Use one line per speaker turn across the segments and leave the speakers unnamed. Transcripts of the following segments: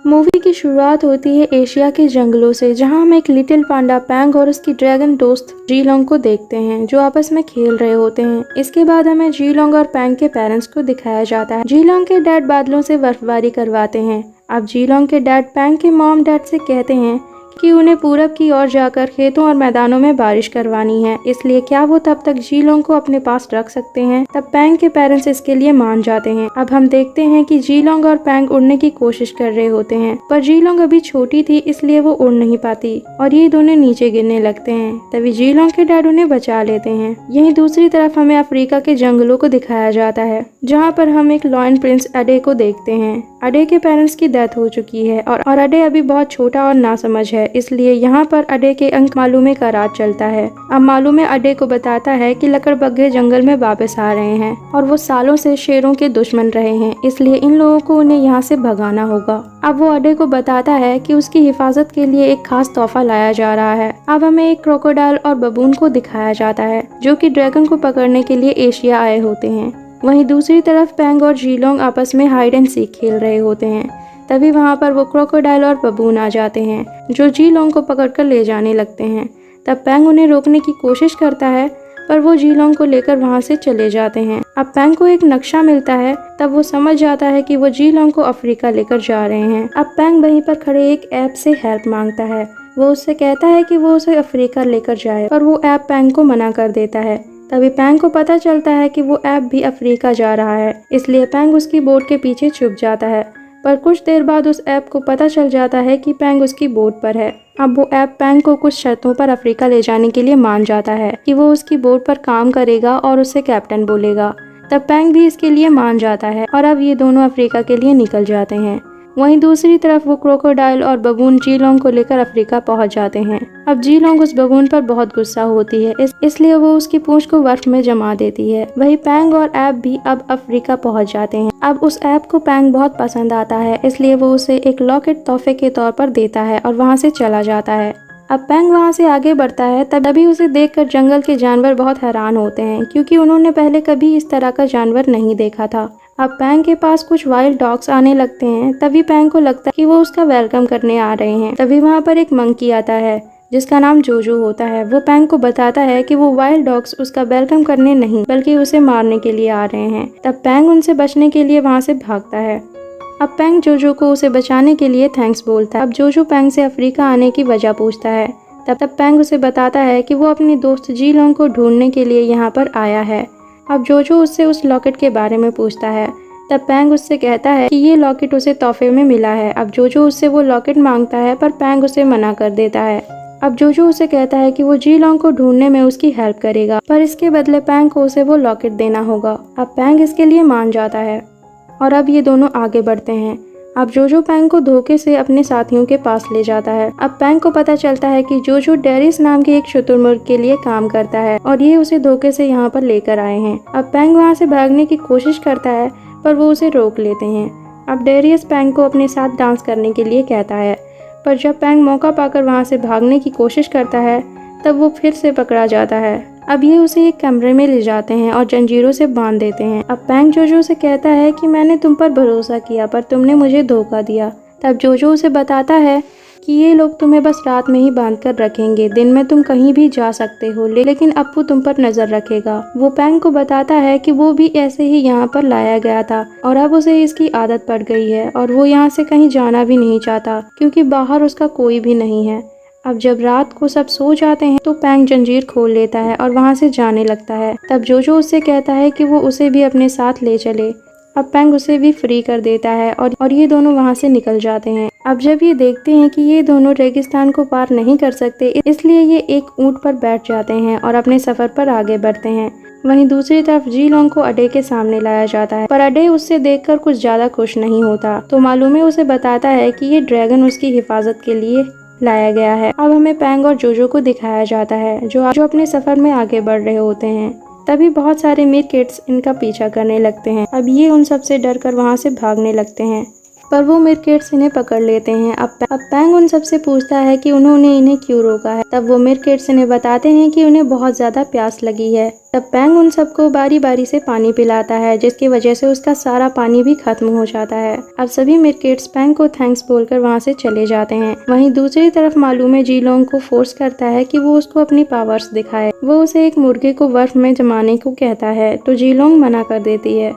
Movie की शुरुआत होती है एशिया के जंगलों से, जहां हम एक लिटिल पांडा पैंग और उसकी ड्रैगन दोस्त जीलोंग को देखते हैं जो आपस में खेल रहे होते हैं। इसके बाद हमें जीलोंग और पैंग के पेरेंट्स को दिखाया जाता है। जीलोंग के डैड बादलों से बर्फबारी करवाते हैं। अब जीलोंग के डैड पैंग के मॉम डैड से कहते हैं कि उन्हें पूरब की ओर जाकर खेतों और मैदानों में बारिश करवानी है, इसलिए क्या वो तब तक जीलोंग को अपने पास रख सकते हैं। तब पैंग के पेरेंट्स इसके लिए मान जाते हैं। अब हम देखते हैं कि जीलोंग और पैंग उड़ने की कोशिश कर रहे होते हैं, पर जीलोंग अभी छोटी थी इसलिए वो उड़ नहीं पाती और ये दोनों नीचे गिरने लगते हैं। तभी जीलोंग के डैड उन्हें बचा लेते हैं। यहीं दूसरी तरफ हमें अफ्रीका के जंगलों को दिखाया जाता है, जहाँ पर हम एक लॉयन प्रिंस अडे को देखते हैं। अडे के पेरेंट्स की डेथ हो चुकी है और अडे अभी बहुत छोटा और नासमझ है, इसलिए यहाँ पर अडे के अंक मालूमे का राज चलता है। अब मालूमे अडे को बताता है कि लकड़बग्घे जंगल में वापस आ रहे हैं और वो सालों से शेरों के दुश्मन रहे हैं, इसलिए इन लोगों को उन्हें यहाँ से भगाना होगा। अब वो अडे को बताता है कि उसकी हिफाजत के लिए एक खास तोहफा लाया जा रहा है। अब हमें एक क्रोकोडाइल और बबून को दिखाया जाता है जो कि ड्रैगन को पकड़ने के लिए एशिया आए होते हैं। वहीं दूसरी तरफ पैंग और जीलोंग आपस में हाइड एंड सीक खेल रहे होते हैं। तभी वहाँ पर वो क्रोकोडाइल और बबून आ जाते हैं जो जीलोंग को पकड़कर ले जाने लगते हैं। तब पैंग उन्हें रोकने की कोशिश करता है, पर वो जीलोंग को लेकर वहाँ से चले जाते हैं। अब पैंग को एक नक्शा मिलता है, तब वो समझ जाता है कि वो जीलोंग को अफ्रीका लेकर जा रहे हैं। अब पैंग वहीं पर खड़े एक ऐप से हेल्प मांगता है। वो उससे कहता है कि वो उसे अफ्रीका लेकर जाए, पर वो ऐप पैंग को मना कर देता है। तभी पैंग को पता चलता है कि वो ऐप भी अफ्रीका जा रहा है, इसलिए पैंग उसकी बोट के पीछे छुप जाता है। पर कुछ देर बाद उस ऐप को पता चल जाता है कि पैंग उसकी बोट पर है। अब वो ऐप पैंग को कुछ शर्तों पर अफ्रीका ले जाने के लिए मान जाता है कि वो उसकी बोट पर काम करेगा और उसे कैप्टन बोलेगा। तब पैंग भी इसके लिए मान जाता है और अब ये दोनों अफ्रीका के लिए निकल जाते हैं। वहीं दूसरी तरफ वो क्रोकोडाइल और बबून जीलोंग को लेकर अफ्रीका पहुंच जाते हैं। अब जीलोंग उस बबून पर बहुत गुस्सा होती है, इसलिए वो उसकी पूंछ को बर्फ में जमा देती है। वही पैंग और ऐप भी अब अफ्रीका पहुंच जाते हैं। अब उस ऐप को पैंग बहुत पसंद आता है, इसलिए वो उसे एक लॉकेट तोहफे के तौर पर देता है और वहाँ से चला जाता है। अब पैंग वहाँ से आगे बढ़ता है, तभी उसे देखकर जंगल के जानवर बहुत हैरान होते हैं, क्योंकि उन्होंने पहले कभी इस तरह का जानवर नहीं देखा था। अब पैंग के पास कुछ वाइल्ड डॉग्स आने लगते हैं। तभी पैंग को लगता है कि वो उसका वेलकम करने आ रहे हैं। तभी वहाँ पर एक मंकी आता है जिसका नाम जोजो होता है। वो पैंग को बताता है कि वो वाइल्ड डॉग्स उसका वेलकम करने नहीं बल्कि उसे मारने के लिए आ रहे हैं। तब पैंग उनसे बचने के लिए वहाँ से भागता है। अब पैंग जोजो को उसे बचाने के लिए थैंक्स बोलता है। अब जोजो पैंग से अफ्रीका आने की वजह पूछता है। तब पैंग उसे बताता है कि वो अपनी दोस्त जीलोंग को ढूंढने के लिए यहाँ पर आया है। अब जोजो उससे उस लॉकेट के बारे में पूछता है। तब पैंग उससे कहता है कि ये लॉकेट उसे तोहफे में मिला है। अब जोजो उससे वो लॉकेट मांगता है, पर पैंग उसे मना कर देता है। अब जोजो उसे कहता है कि वो जीलोंग को ढूंढने में उसकी हेल्प करेगा, पर इसके बदले पैंग को उसे वो लॉकेट देना होगा। अब पैंग इसके लिए मान जाता है और अब ये दोनों आगे बढ़ते हैं। अब जोजो पैंग को धोखे से अपने साथियों के पास ले जाता है। अब पैंग को पता चलता है कि जोजो डेरिस नाम के एक शुतुरमुर्ग के लिए काम करता है और ये उसे धोखे से यहाँ पर लेकर आए हैं। अब पैंग वहाँ से भागने की कोशिश करता है, पर वो उसे रोक लेते हैं। अब डेरियस पैंग को अपने साथ डांस करने के लिए कहता है, पर जब पैंग मौका पाकर वहाँ से भागने की कोशिश करता है तब वो फिर से पकड़ा जाता है। अब ये उसे एक कमरे में ले जाते हैं और जंजीरों से बांध देते हैं। अब पैंग जोजो से कहता है कि मैंने तुम पर भरोसा किया, पर तुमने मुझे धोखा दिया। तब जोजो उसे बताता है कि ये लोग तुम्हें बस रात में ही बांध कर रखेंगे, दिन में तुम कहीं भी जा सकते हो, लेकिन अप्पू तुम पर नजर रखेगा। वो पैंग को बताता है कि वो भी ऐसे ही यहाँ पर लाया गया था और अब उसे इसकी आदत पड़ गई है और वो यहाँ से कहीं जाना भी नहीं चाहता, क्योंकि बाहर उसका कोई भी नहीं है। अब जब रात को सब सो जाते हैं तो पैंग जंजीर खोल लेता है और वहाँ से जाने लगता है। तब जोजो उससे कहता है कि वो उसे भी अपने साथ ले चले। अब पैंग उसे भी फ्री कर देता है और ये दोनों वहाँ से निकल जाते हैं। अब जब ये देखते हैं कि ये दोनों रेगिस्तान को पार नहीं कर सकते, इसलिए ये एक ऊंट पर बैठ जाते हैं और अपने सफर पर आगे बढ़ते हैं। वहीं दूसरी तरफ जीलोंग को अडे के सामने लाया जाता है, पर अडे उससे देखकर कुछ ज्यादा खुश नहीं होता। तो मालूमे उसे बताता है कि ये ड्रैगन उसकी हिफाजत के लिए लाया गया है। अब हमें पैंग और जोजो को दिखाया जाता है जो अपने सफर में आगे बढ़ रहे होते हैं। तभी बहुत सारे मीरकेट्स इनका पीछा करने लगते हैं। अब ये उन सब से डर कर वहाँ से भागने लगते हैं, पर वो मिरकेट्स इन्हें पकड़ लेते हैं। अब पैंग उन सबसे पूछता है कि उन्होंने इन्हें क्यों रोका है। तब वो मिरकेट्स इन्हें बताते हैं कि उन्हें बहुत ज्यादा प्यास लगी है। तब पैंग उन सबको बारी बारी से पानी पिलाता है, जिसकी वजह से उसका सारा पानी भी खत्म हो जाता है। अब सभी मिरकेट्स पैंग को थैंक्स बोलकर वहाँ से चले जाते हैं। वहीं दूसरी तरफ मालूमे जीलोंग को फोर्स करता है कि वो उसको अपनी पावर्स दिखाए। वो उसे एक मुर्गे को बर्फ में जमाने को कहता है, तो जीलोंग मना कर देती है।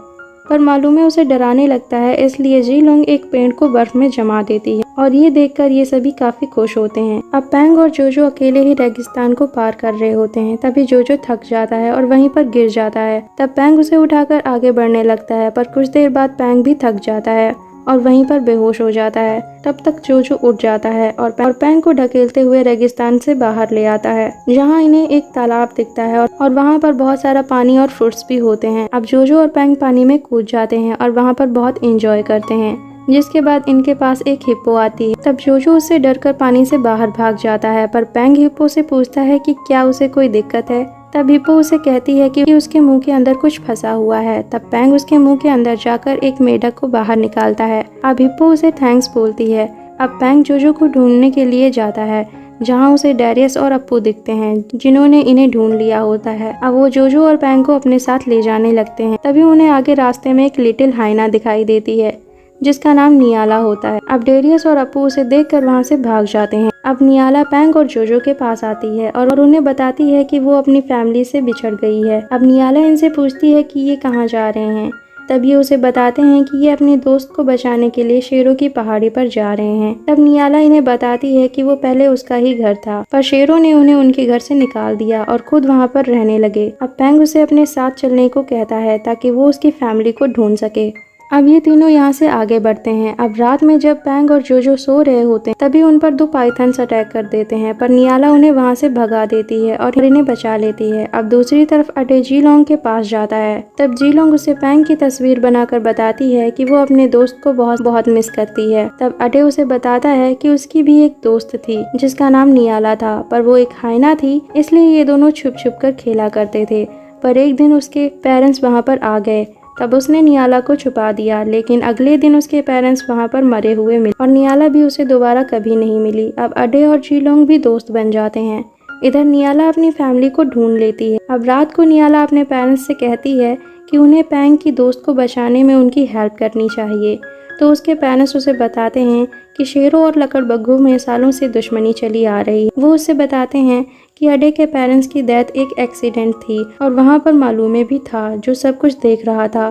पर मालूमे उसे डराने लगता है, इसलिए जीलोंग एक पेड़ को बर्फ में जमा देती है और ये देखकर ये सभी काफी खुश होते हैं। अब पैंग और जोजो अकेले ही रेगिस्तान को पार कर रहे होते हैं। तभी जोजो थक जाता है और वहीं पर गिर जाता है। तब पैंग उसे उठाकर आगे बढ़ने लगता है, पर कुछ देर बाद पैंग भी थक जाता है और वहीं पर बेहोश हो जाता है। तब तक जोजो उठ जाता है और पैंग को ढकेलते हुए रेगिस्तान से बाहर ले आता है, जहां इन्हें एक तालाब दिखता है और वहां पर बहुत सारा पानी और फ्रूट्स भी होते हैं। अब जोजो और पैंग पानी में कूद जाते हैं और वहां पर बहुत एंजॉय करते हैं। जिसके बाद इनके पास एक हिप्पो आती है। तब जोजो उससे डरकर पानी से बाहर भाग जाता है, पर पैंग हिप्पो से पूछता है कि क्या उसे कोई दिक्कत है। तब हिप्पो उसे कहती है कि उसके मुंह के अंदर कुछ फंसा हुआ है। तब पैंग उसके मुंह के अंदर जाकर एक मेढक को बाहर निकालता है। अब हिप्पो उसे थैंक्स बोलती है। अब पैंग जोजो को ढूंढने के लिए जाता है, जहां उसे डैरियस और अप्पू दिखते हैं, जिन्होंने इन्हें ढूंढ लिया होता है। अब वो जोजो और पैंग को अपने साथ ले जाने लगते हैं। तभी उन्हें आगे रास्ते में एक लिटिल हाइना दिखाई देती है, जिसका नाम नियाला होता है। अब डेरियस और अप्पू उसे देखकर वहां से भाग जाते हैं। अब नियाला पैंग और जोजो के पास आती है और उन्हें बताती है कि वो अपनी फैमिली से बिछड़ गई है। अब नियाला इनसे पूछती है कि ये कहाँ जा रहे हैं। तब ये उसे बताते हैं कि ये अपने दोस्त को बचाने के लिए शेरों की पहाड़ी पर जा रहे हैं। तब नियाला इन्हें बताती है कि वो पहले उसका ही घर था, पर शेरों ने उन्हें उनके घर से निकाल दिया और खुद वहाँ पर रहने लगे। अब पैंग उसे अपने साथ चलने को कहता है ताकि वो उसकी फैमिली को ढूंढ सके। अब ये तीनों यहाँ से आगे बढ़ते हैं। अब रात में जब पैंग और जोजो सो रहे होते हैं, तभी उन पर 2 पाइथन्स अटैक कर देते हैं, पर नियाला उन्हें वहाँ से भगा देती है और इन्हें बचा लेती है। अब दूसरी तरफ अडे जीलोंग के पास जाता है। तब जीलोंग उसे पैंग की तस्वीर बनाकर बताती है कि वो अपने दोस्त को बहुत बहुत मिस करती है। तब अडे उसे बताता है कि उसकी भी एक दोस्त थी, जिसका नाम नियाला था, पर वो एक हाइना थी, इसलिए ये दोनों छुप छुप कर खेला करते थे। पर एक दिन उसके पेरेंट्स वहाँ पर आ गए। तब उसने नियाला को छुपा दिया, लेकिन अगले दिन उसके पेरेंट्स वहाँ पर मरे हुए मिले और नियाला भी उसे दोबारा कभी नहीं मिली। अब अडे और जीलोंग भी दोस्त बन जाते हैं। इधर नियाला अपनी फैमिली को ढूंढ लेती है। अब रात को नियाला अपने पेरेंट्स से कहती है कि उन्हें पैंग की दोस्त को बचाने में उनकी हेल्प करनी चाहिए। तो उसके पेरेंट्स उसे बताते हैं कि शेरों और लकड़बग्घों में सालों से दुश्मनी चली आ रही है। वो उससे बताते हैं कि अडे के पेरेंट्स की डेथ एक एक्सीडेंट थी और वहाँ पर मालूमे भी था, जो सब कुछ देख रहा था,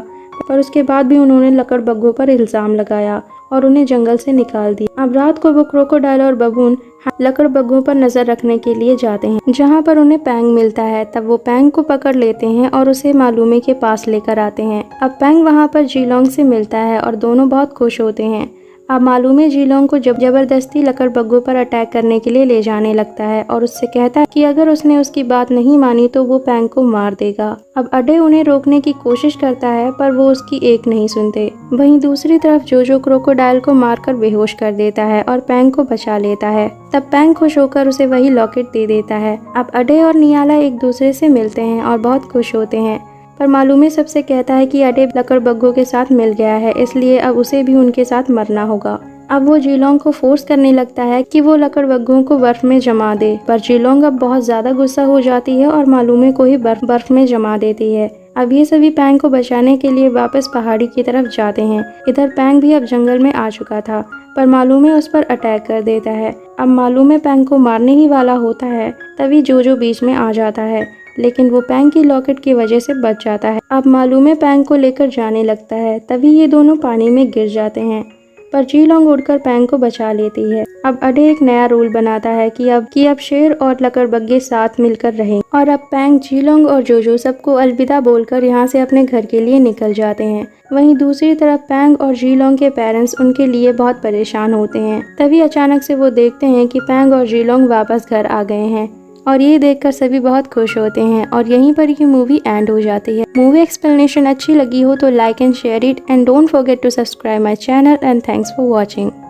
पर उसके बाद भी उन्होंने लकड़बग्घों पर इल्जाम लगाया और उन्हें जंगल से निकाल दिया। अब रात को वो क्रोकोडाइल और बबून लकड़बग्घों पर नजर रखने के लिए जाते हैं, जहाँ पर उन्हें पैंग मिलता है। तब वो पैंग को पकड़ लेते हैं और उसे मालूमे के पास लेकर आते हैं। अब पैंग वहाँ पर जीलोंग से मिलता है और दोनों बहुत खुश होते हैं। अब मालूमे जीलोंग को जबरदस्ती लकड़बग्घों पर अटैक करने के लिए ले जाने लगता है और उससे कहता है कि अगर उसने उसकी बात नहीं मानी तो वो पैंग को मार देगा। अब अडे उन्हें रोकने की कोशिश करता है, पर वो उसकी एक नहीं सुनते। वहीं दूसरी तरफ जोजो क्रोकोडाइल को मारकर बेहोश कर देता है और पैंग को बचा लेता है। तब पैंग खुश होकर उसे वही लॉकेट दे देता है। अब अडे और नियाला एक दूसरे से मिलते हैं और बहुत खुश होते हैं, पर मालूमे सबसे कहता है कि अडे लकड़बग्घों के साथ मिल गया है, इसलिए अब उसे भी उनके साथ मरना होगा। अब वो जीलोंग को फोर्स करने लगता है कि वो लकड़बग्घों को बर्फ में जमा दे, पर जीलोंग अब बहुत ज्यादा गुस्सा हो जाती है और मालूमे को ही बर्फ में जमा देती है। अब ये सभी पैंग को बचाने के लिए वापस पहाड़ी की तरफ जाते हैं। इधर पैंग भी अब जंगल में आ चुका था, पर मालूमे उस पर अटैक कर देता है। अब मालूमे पैंग को मारने ही वाला होता है, तभी जोजो बीच में आ जाता है, लेकिन वो पैंग की लॉकेट की वजह से बच जाता है। अब मालूमे पैंग को लेकर जाने लगता है, तभी ये दोनों पानी में गिर जाते हैं, पर जीलोंग उड़कर पैंग को बचा लेती है। अब अडे एक नया रूल बनाता है कि अब शेर और लकड़बग्घे साथ मिलकर रहें, और अब पैंग, जीलोंग और जोजो सबको अलविदा बोलकर यहाँ से अपने घर के लिए निकल जाते हैं। वहीं दूसरी तरफ पैंग और जीलोंग के पेरेंट्स उनके लिए बहुत परेशान होते हैं। तभी अचानक से वो देखते हैं कि पैंग और जीलोंग वापस घर आ गए हैं, और ये देखकर सभी बहुत खुश होते हैं और यहीं पर ये मूवी एंड हो जाती है। मूवी एक्सप्लेनेशन अच्छी लगी हो तो like and share it, and don't forget to subscribe my channel, and thanks for watching.